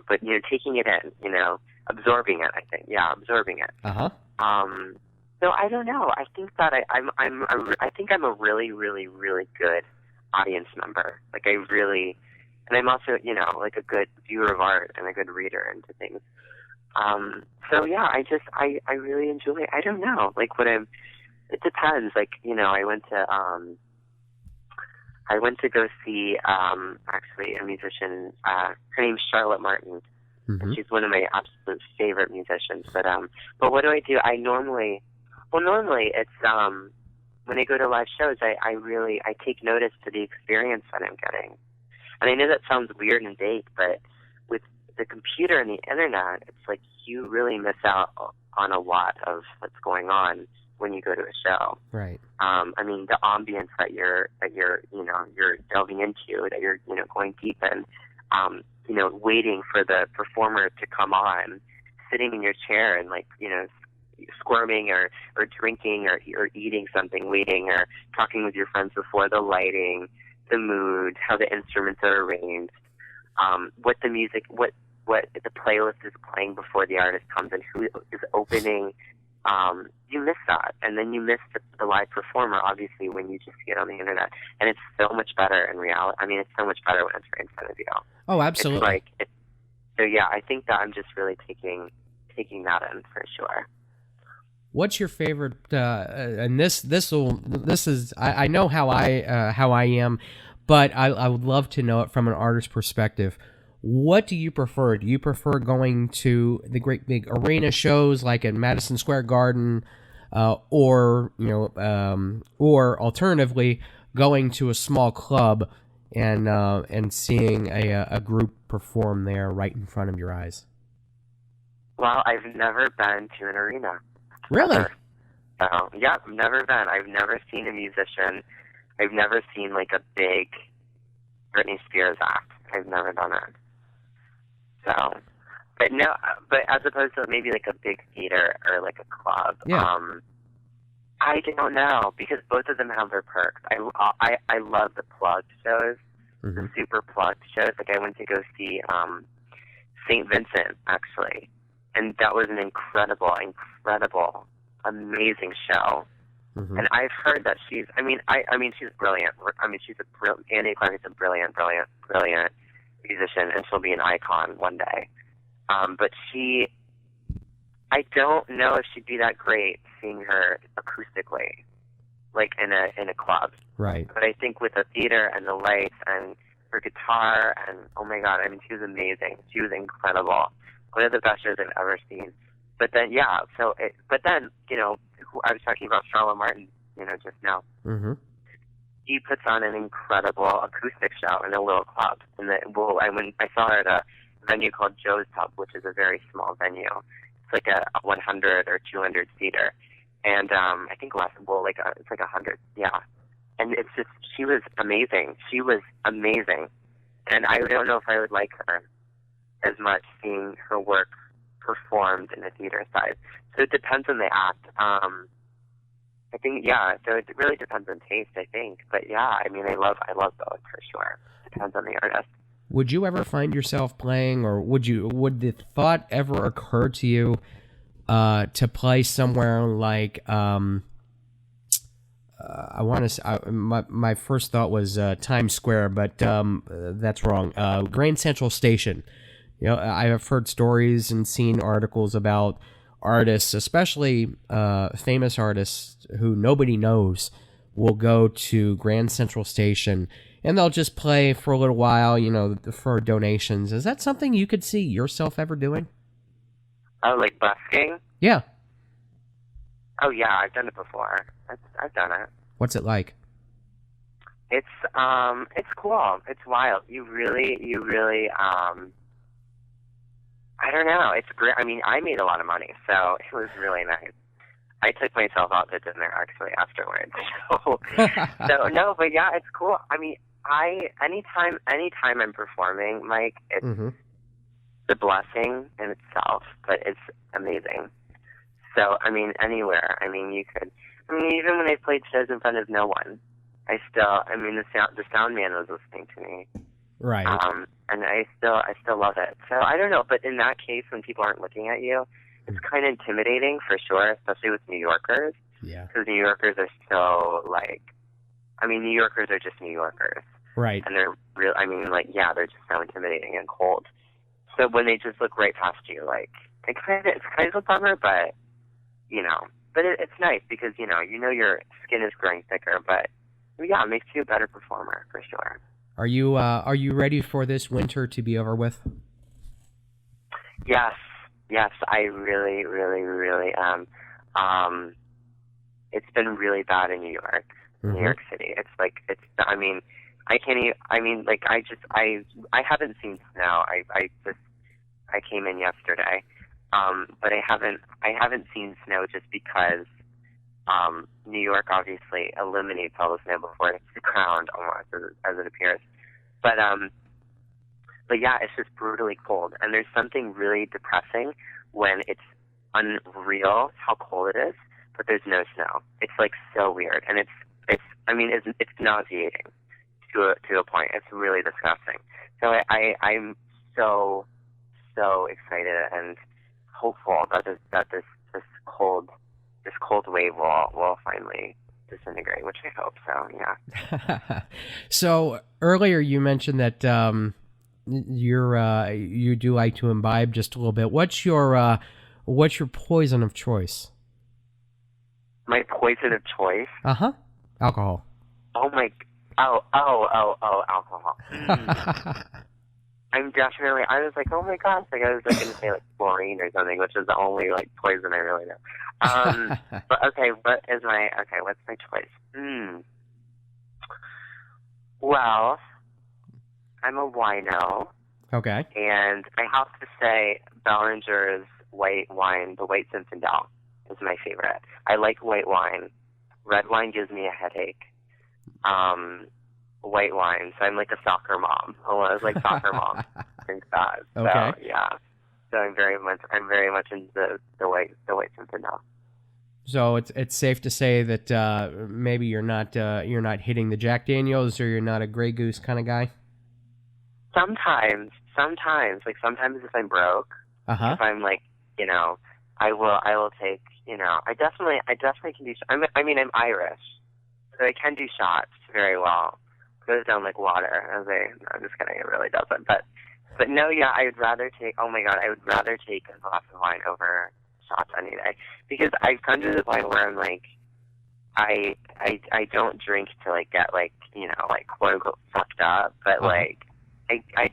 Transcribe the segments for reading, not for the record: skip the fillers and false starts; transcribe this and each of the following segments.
but taking it in, absorbing it. I think, yeah, absorbing it. So I don't know. I think that I think I'm a really, really, really good audience member. Like and I'm also, like a good viewer of art and a good reader into things. So yeah, I really enjoy it. I don't know, like it depends. Like, I went to go see, actually a musician, her name's Charlotte Martin, and she's one of my absolute favorite musicians. But what do? Normally it's, when I go to live shows, I take notice to the experience that I'm getting. And I know that sounds weird and vague, but with the computer and the internet, it's like you really miss out on a lot of what's going on when you go to a show. Right. I mean, the ambience that you're delving into, that you're, going deep in, waiting for the performer to come on, sitting in your chair and squirming or drinking or eating something, waiting or talking with your friends before, the lighting, the mood, how the instruments are arranged, what the music, what the playlist is playing before the artist comes and who is opening. You miss that, and then you miss the live performer, obviously, when you just see it on the internet. And it's so much better in reality. I mean, it's so much better when it's right in front of you. Oh, absolutely. So yeah, I think that I'm just really taking that in for sure. What's your favorite? And this is I know how I am, but I would love to know it from an artist's perspective. What do you prefer? Do you prefer going to the great big arena shows like at Madison Square Garden, or alternatively going to a small club and seeing a group perform there right in front of your eyes? Well, I've never been to an arena. Really? So, yeah, I've never been. I've never seen a musician. I've never seen like a big Britney Spears act. I've never done it. So, but as opposed to maybe like a big theater or like a club, I don't know, because both of them have their perks. I love the plugged shows, the super plugged shows. Like I went to go see St. Vincent actually, and that was an incredible, amazing show. And I've heard that she's brilliant. Andy Clark is a brilliant musician, and she'll be an icon one day. But I don't know if she'd be that great seeing her acoustically, like in a club. Right. But I think with the theater and the lights and her guitar and oh my God, I mean, she was amazing. She was incredible. One of the best shows I've ever seen. But then, I was talking about Charlotte Martin, just now. He puts on an incredible acoustic show in a little club. And I saw her at a venue called Joe's Pub, which is a very small venue. It's like a 100 or 200 seater, and I think less. Well, it's like 100, yeah. And it's just, she was amazing. She was amazing, and I don't know if I would like her as much seeing her work performed in the theater side. So it depends on the act. I think, yeah, so it really depends on taste, I think. But yeah, I mean, I love both for sure. Depends on the artist. Would you ever find yourself playing, or would the thought ever occur to you to play somewhere like my first thought was Times Square, but that's wrong. Grand Central Station. I have heard stories and seen articles about artists, especially famous artists who nobody knows, will go to Grand Central Station and they'll just play for a little while, for donations. Is that something you could see yourself ever doing? Oh, like busking? Yeah. Oh yeah, I've done it before. I've done it. What's it like? It's cool. It's wild. You really I don't know. It's great. I mean, I made a lot of money, so it was really nice. I took myself out to dinner actually afterwards. So no, but yeah, it's cool. I mean, anytime I'm performing, Mike, it's the blessing in itself, but it's amazing. So I mean, anywhere. I mean, even when I played shows in front of no one, the sound man was listening to me. Right. And I still love it. So I don't know, but in that case, when people aren't looking at you, it's kind of intimidating for sure, especially with New Yorkers. Yeah. Because New Yorkers are so New Yorkers are just New Yorkers. Right. And they're real. They're just so intimidating and cold. So when they just look right past you, it's kind of a bummer, but it's nice because you know your skin is growing thicker, but yeah, it makes you a better performer for sure. Are you ready for this winter to be over with? Yes, I really, really, really am. It's been really bad in New York, New York City. I can't even. I haven't seen snow. I came in yesterday, but I haven't seen snow just because New York obviously eliminates all the snow before it's the ground almost as it appears. But yeah, it's just brutally cold, and there's something really depressing when it's unreal how cold it is, but there's no snow. It's so weird, and it's nauseating to a point. It's really disgusting. So I'm so excited and hopeful that this cold wave will finally disintegrate, which I hope so. Yeah. So earlier you mentioned that you do like to imbibe just a little bit. What's your poison of choice? My poison of choice? Alcohol. Alcohol. I'm definitely. I was like, oh my gosh! I was going to say chlorine or something, which is the only poison I really know. But okay, what's my choice? Well, I'm a wino. Okay. And I have to say, Bellinger's white wine, the White Zinfandel, is my favorite. I like white wine. Red wine gives me a headache. White wine, so I'm like a soccer mom. I was like soccer mom. Drink that. So okay. Yeah. So I'm very much into the white Zinfandel. So it's safe to say that maybe you're not hitting the Jack Daniels, or you're not a Grey Goose kind of guy. Sometimes if I'm broke, if I'm I will take. I definitely can do. I'm Irish, so I can do shots very well. Goes down like water. I'm just kidding. It really doesn't. But no, yeah, I would rather take. Oh my God, I would rather take a glass of wine over shots any day, because I've come to the point where I'm I don't drink to get quote unquote fucked up, but I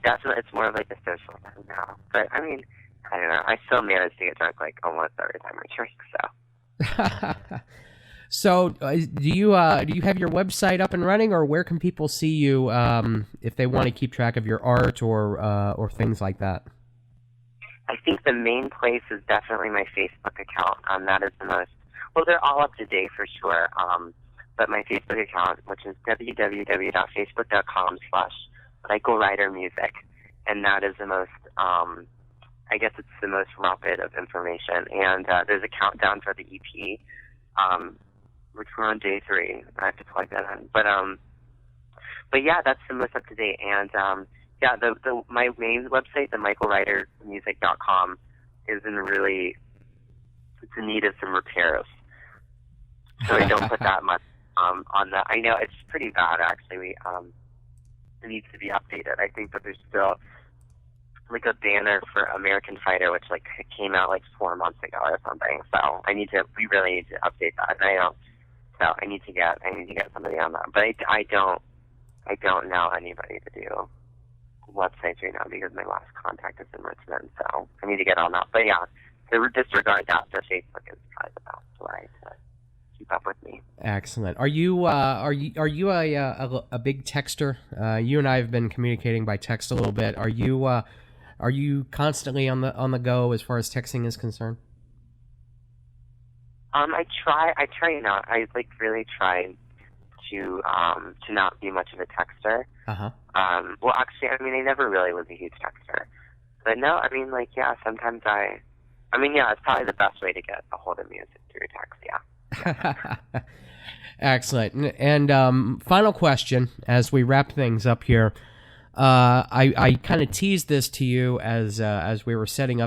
definitely, it's more of a social thing now. But I don't know. I still manage to get drunk almost every time I drink. So. So, do you have your website up and running, or where can people see you if they want to keep track of your art or things like that? I think the main place is definitely my Facebook account. That is the most. Well, they're all up to date for sure. But my Facebook account, which is www.facebook.com/MichaelRyderMusic, and that is the most. I guess it's the most rapid of information. And there's a countdown for the EP. Which we're on day 3. I have to plug that in. But yeah, that's the most up to date. And yeah, my main website, the MichaelRyderMusic.com, it's in need of some repairs. So I don't put that much on that. I know it's pretty bad actually. It needs to be updated. I think that there's still a banner for American Fighter, which came out 4 months ago or something. So we really need to update that. And so I need to get somebody on that. But I don't know anybody to do websites right now because my last contact is in Richmond. So I need to get on that. But yeah, to disregard that, the Facebook is probably the best way to keep up with me. Excellent. Are you a big texter? You and I have been communicating by text a little bit. Are you constantly on the go as far as texting is concerned? I try not. I really try to not be much of a texter. Well, actually, I never really was a huge texter. But no, yeah, sometimes yeah, it's probably the best way to get a hold of music through text, yeah. Excellent. And final question as we wrap things up here. I kind of teased this to you as we were setting up